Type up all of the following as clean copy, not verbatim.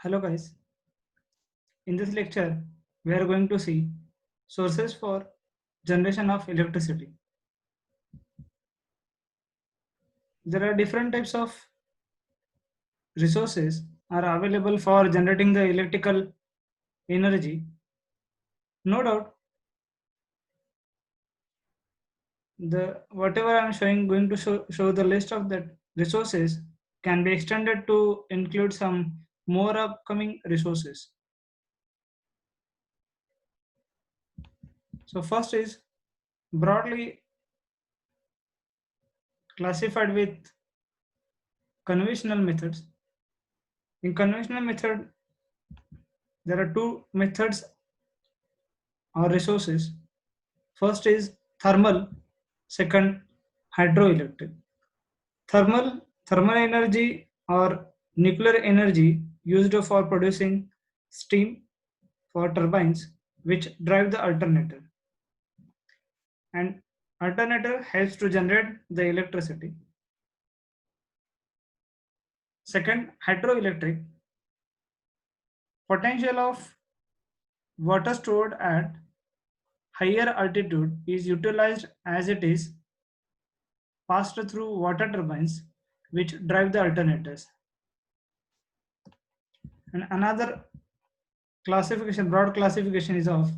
Hello guys, in this lecture we are going to see sources for generation of electricity. There are different types of resources are available for generating the electrical energy. No doubt the whatever I am showing going to show the list of that resources can be extended to include some more upcoming resources. So first is broadly classified with conventional methods. In conventional method, there are two methods or resources. First is thermal, second hydroelectric. Thermal energy or nuclear energy used for producing steam for turbines which drive the alternator. And alternator helps to generate the electricity. Second, hydroelectric. Potential of water stored at higher altitude is utilized as it is passed through water turbines which drive the alternators. And another classification, broad classification is of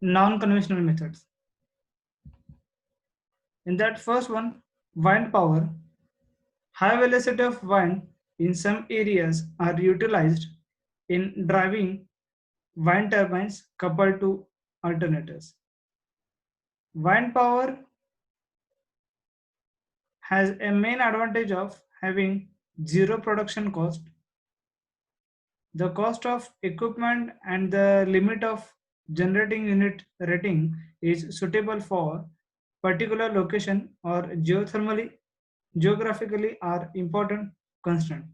non-conventional methods. In that first one, wind power, high velocity of wind in some areas are utilized in driving wind turbines coupled to alternators. Wind power has a main advantage of having zero production cost. The cost of equipment and the limit of generating unit rating is suitable for particular location or geographically are important constraint.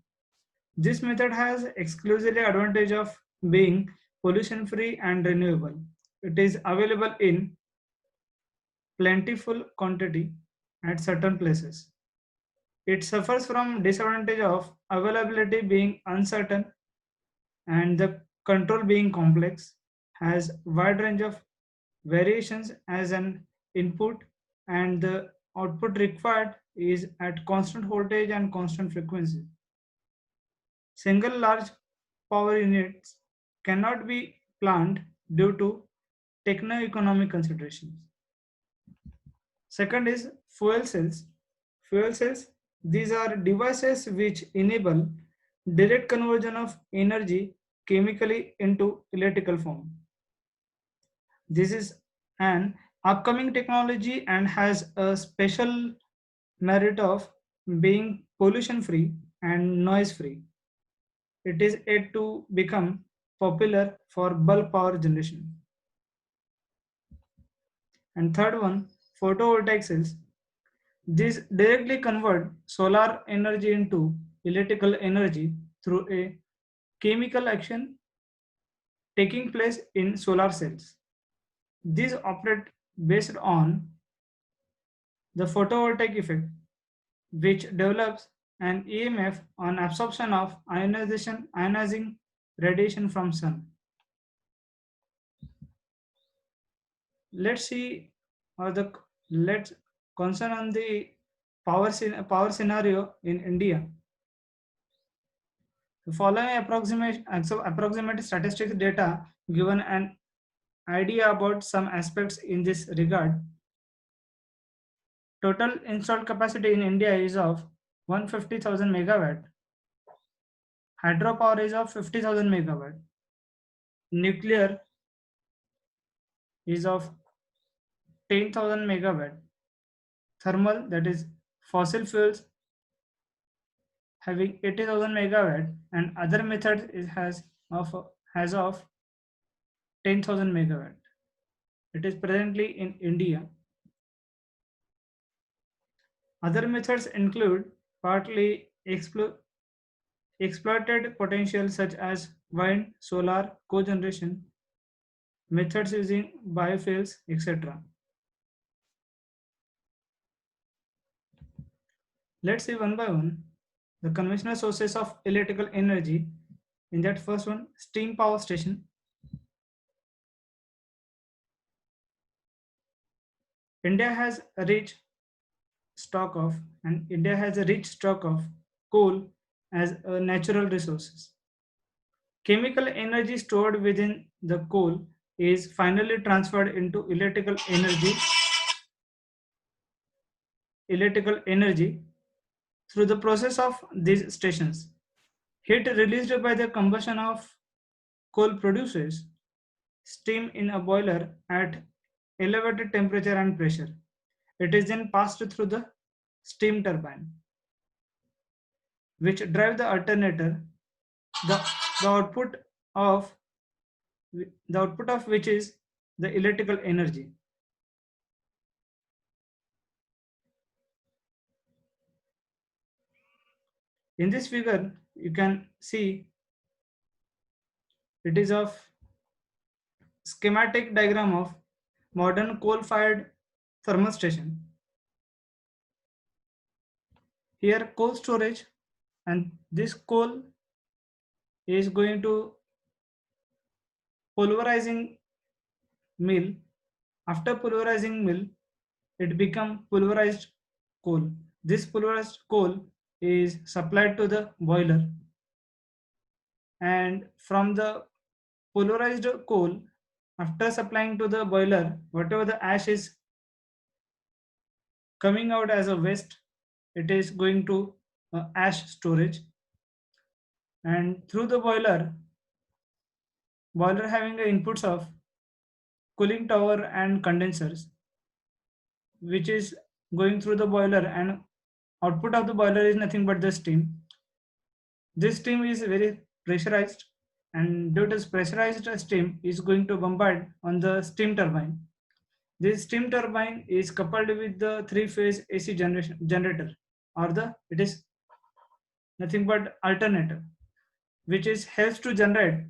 This method has exclusively advantage of being pollution free and renewable. It is available in plentiful quantity at certain places. It suffers from disadvantage of availability being uncertain and the control being complex, has wide range of variations as an input, and the output required is at constant voltage and constant frequency. Single large power units cannot be planned due to techno-economic considerations. Second is fuel cells. Fuel cells, these are devices which enable direct conversion of energy chemically into electrical form. This is an upcoming technology and has a special merit of being pollution free and noise free. It is yet to become popular for bulk power generation. And third one, photovoltaic cells. These directly convert solar energy into electrical energy through a chemical action taking place in solar cells. These operate based on the photovoltaic effect, which develops an EMF on absorption of ionizing radiation from sun. Let's see the let's concern on the power scenario in India. The following approximate statistics data given an idea about some aspects in this regard. Total installed capacity in India is of 150,000 megawatt. Hydropower is of 50,000 megawatt. Nuclear is of 10,000 megawatt. Thermal, that is fossil fuels, having 80,000 megawatt, and other methods has of 10,000 megawatt. It is presently in India. Other methods include partly exploited potential such as wind, solar, cogeneration, methods using biofuels, etc. Let's see one by one. the conventional sources of electrical energy. In that first one, steam power station. India has a rich stock of India has a rich stock of coal as a natural resources. Chemical energy stored within the coal is finally transferred into electrical energy through the process of these stations. Heat released by the combustion of coal produces steam in a boiler at elevated temperature and pressure. It is then passed through the steam turbine, which drive the alternator. The, the output of the output of which is the electrical energy. In this figure, you can see it is of schematic diagram of modern coal-fired thermal station. Here coal storage, and this coal is going to pulverizing mill. After pulverizing mill, it become pulverized coal. This pulverized coal is supplied to the boiler, and from the pulverized coal, after supplying to the boiler, whatever the ash is coming out as a waste, it is going to ash storage, and through the boiler having the inputs of cooling tower and condensers, which is going through the boiler, and output of the boiler is nothing but the steam. This steam is very pressurized, and due to this pressurized steam is going to bombard on the steam turbine. This steam turbine is coupled with the three-phase AC generator, or it is nothing but alternator, which is helps to generate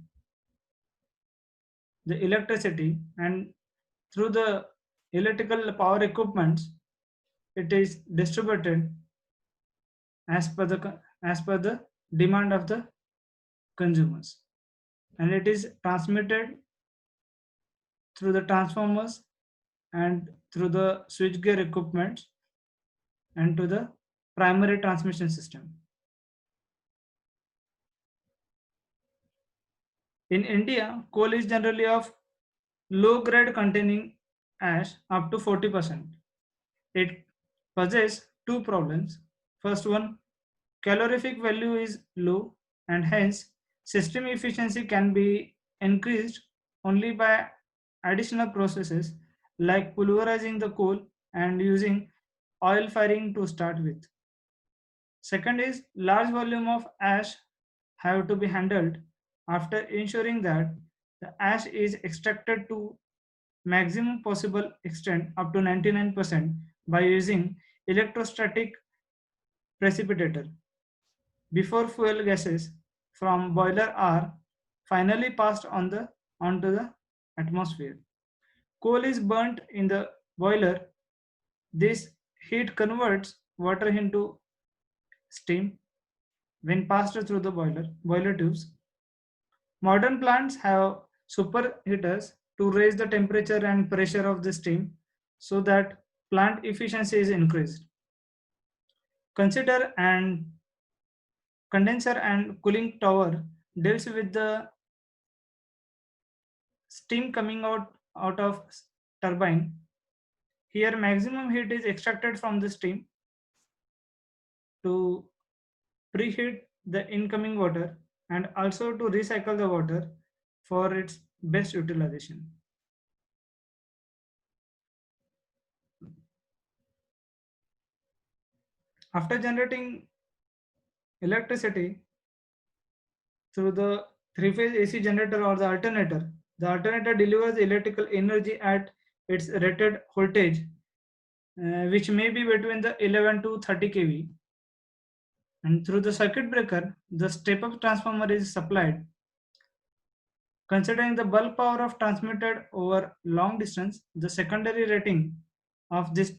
the electricity, and through the electrical power equipments, it is distributed as per the demand of the consumers, and it is transmitted through the transformers and through the switchgear equipment and to the primary transmission system. In India, coal is generally of low grade containing ash up to 40%. It possesses two problems. First one, calorific value is low, and hence system efficiency can be increased only by additional processes like pulverizing the coal and using oil firing to start with. Second is large volume of ash have to be handled after ensuring that the ash is extracted to maximum possible extent up to 99% by using electrostatic precipitator before fuel gases from boiler are finally passed onto the atmosphere. Coal is burnt in the boiler. This heat converts water into steam when passed through the boiler tubes. Modern plants have superheaters to raise the temperature and pressure of the steam so that plant efficiency is increased. Consider and condenser and cooling tower deals with the steam coming out of turbine. Here maximum heat is extracted from the steam to preheat the incoming water and also to recycle the water for its best utilization. After generating electricity through the three-phase AC generator or the alternator delivers electrical energy at its rated voltage, which may be between the 11 to 30 kV. And through the circuit breaker, the step-up transformer is supplied. Considering the bulk power of transmitted over long distance, the secondary rating of this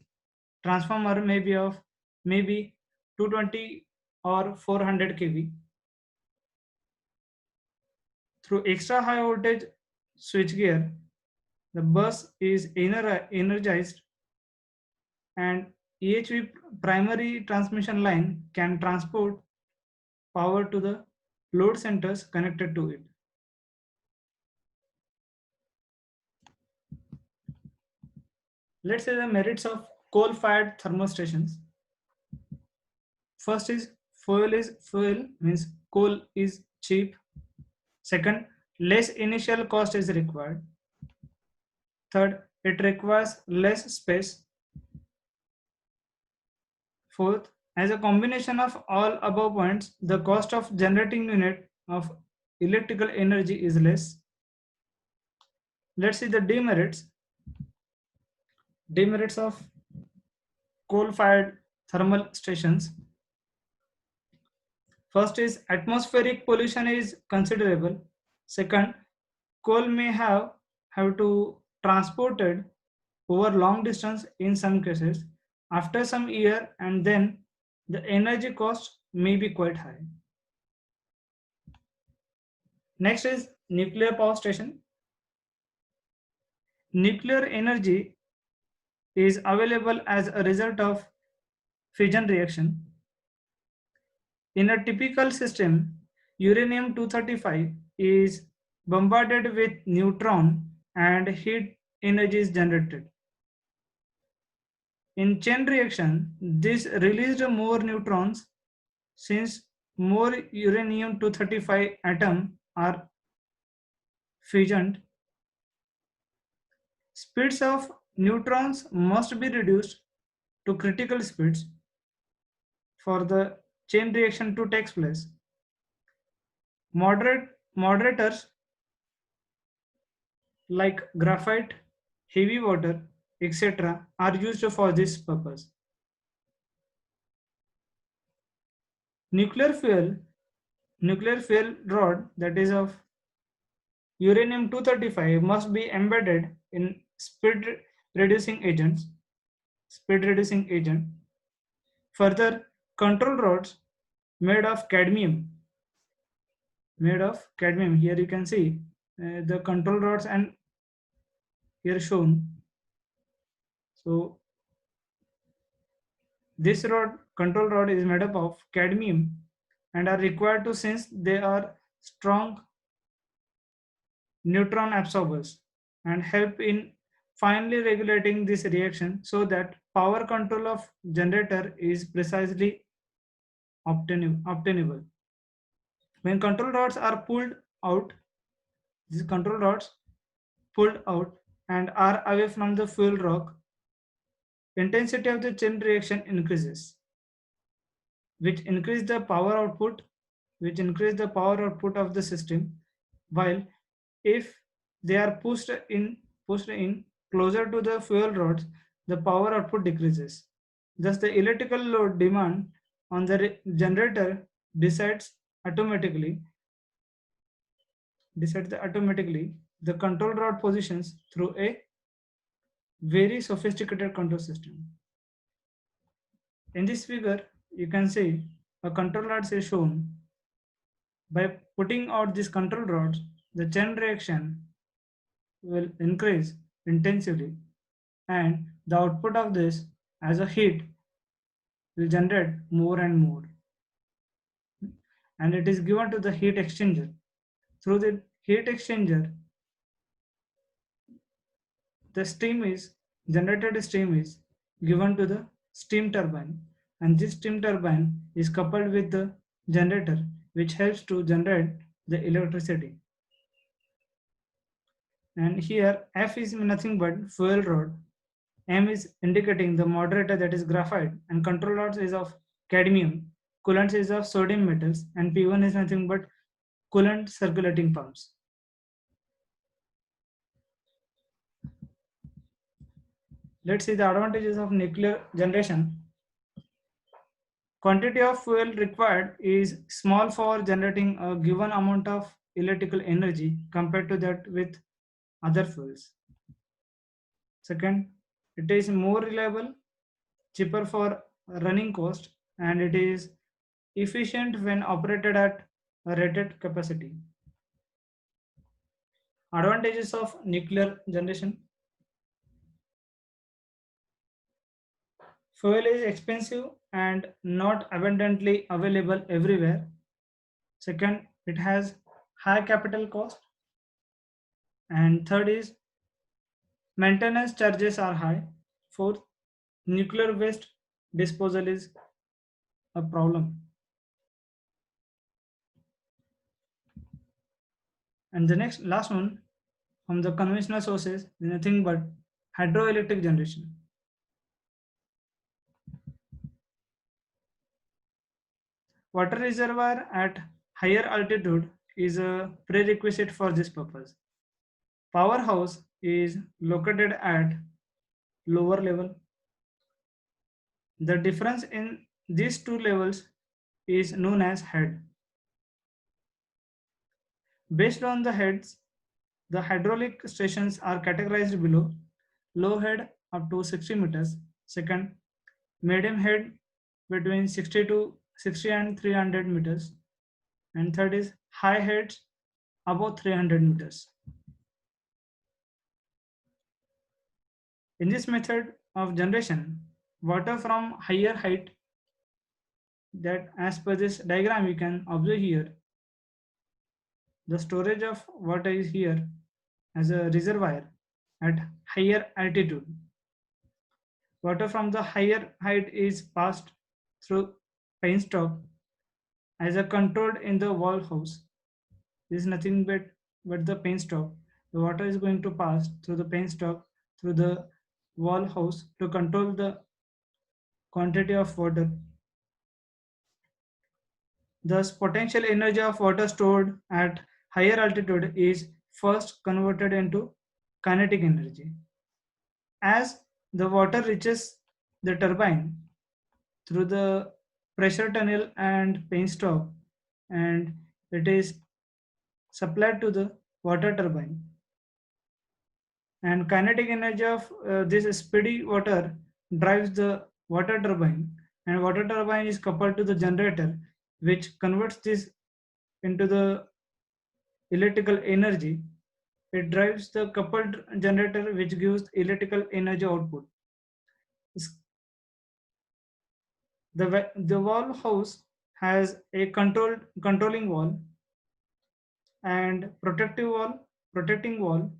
transformer may be 220 or 400 kV. Through extra high voltage switchgear, the bus is energized, and EHV primary transmission line can transport power to the load centers connected to it. Let's say the merits of coal-fired thermal stations. First is fuel means coal is cheap. Second, less initial cost is required. Third, it requires less space. Fourth, as a combination of all above points, the cost of generating unit of electrical energy is less. Let's see the demerits. Demerits of coal-fired thermal stations. First is atmospheric pollution is considerable. Second, coal may have to transported over long distance in some cases after some year, and then the energy cost may be quite high. Next is nuclear power station. Nuclear energy is available as a result of fission reaction. In a typical system, uranium 235 is bombarded with neutron and heat energy is generated. In chain reaction, this released more neutrons since more uranium 235 atoms are fissioned. Speeds of neutrons must be reduced to critical speeds for the chain reaction to take place. Moderators like graphite, heavy water, etc. are used for this purpose. Nuclear fuel, nuclear fuel rod that is of uranium 235 must be embedded in reducing agents, speed reducing agent. Further, control rods made of cadmium, here you can see the control rods and here shown. So this control rod is made up of cadmium and are required to, since they are strong neutron absorbers and help in finely regulating this reaction so that power control of generator is precisely obtainable. When control rods are pulled out, these control rods pulled out and are away from the fuel rock, intensity of the chain reaction increases, which increase the power output, of the system. While if they are pushed in closer to the fuel rods, the power output decreases. Thus, the electrical load demand on the generator decides automatically automatically the control rod positions through a very sophisticated control system. In this figure, you can see a control rod is shown. By putting out these control rods, the chain reaction will increase intensively, and the output of this as a heat will generate more and more, and it is given to the heat exchanger. Through the heat exchanger, the steam is given to the steam turbine, and this steam turbine is coupled with the generator, which helps to generate the electricity. And here F is nothing but fuel rod, M is indicating the moderator, that is graphite, and control rods is of cadmium, coolant is of sodium metals, and P1 is nothing but coolant circulating pumps. Let's see the advantages of nuclear generation. Quantity of fuel required is small for generating a given amount of electrical energy compared to that with other fuels. Second, it is more reliable, cheaper for running cost, and it is efficient when operated at a rated capacity. Advantages of nuclear generation. Fuel is expensive and not abundantly available everywhere. Second, it has high capital cost. And third is maintenance charges are high. Fourth, nuclear waste disposal is a problem. And the next last one from the conventional sources is nothing but hydroelectric generation. Water reservoir at higher altitude is a prerequisite for this purpose. Powerhouse is located at lower level. The difference in these two levels is known as head. Based on the heads, the hydraulic stations are categorized below. Low head up to 60 meters. Second, medium head between 60 and 300 meters. And third is high heads above 300 meters. In this method of generation, water from higher height, that as per this diagram you can observe here, the storage of water is here as a reservoir at higher altitude. Water from the higher height is passed through penstock as a controlled in the wall house. This is nothing but the penstock. The water is going to pass through the penstock through the wall house to control the quantity of water. Thus, potential energy of water stored at higher altitude is first converted into kinetic energy. As the water reaches the turbine through the pressure tunnel and penstock, and it is supplied to the water turbine. And kinetic energy of this speedy water drives the water turbine, and water turbine is coupled to the generator, which converts this into the electrical energy. It drives the coupled generator, which gives electrical energy output. The wall house has a controlling wall and protecting wall,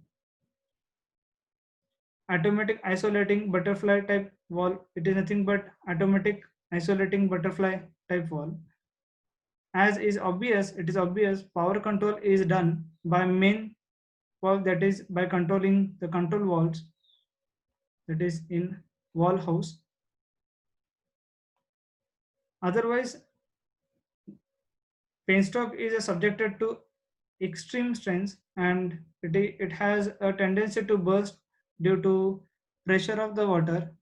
automatic isolating butterfly type wall. It is nothing but automatic isolating butterfly type wall. As is obvious, it is obvious power control is done by main wall, that is by controlling the control walls, that is in wall house. Otherwise, penstock is subjected to extreme strength, and it has a tendency to burst due to pressure of the water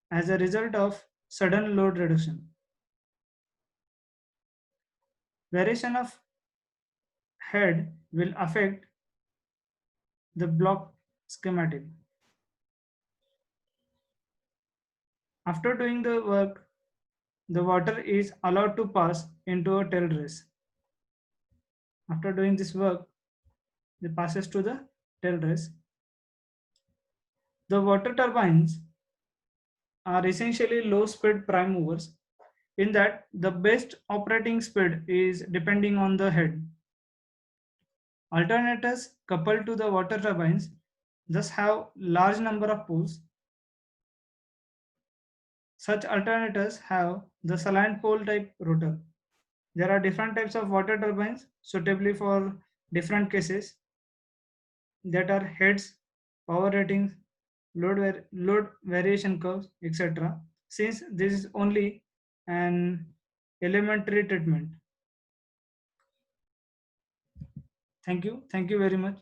as a result of sudden load reduction. Variation of head will affect the block schematic. After doing the work, the water is allowed to pass into a tail race. After doing this work, it passes to the tail race. The water turbines are essentially low speed prime movers, in that the best operating speed is depending on the head. Alternators coupled to the water turbines thus have large number of poles. Such alternators have the salient pole type rotor. There are different types of water turbines suitably for different cases, that are heads, power ratings, load variation curves, etc. Since this is only an elementary treatment. Thank you very much.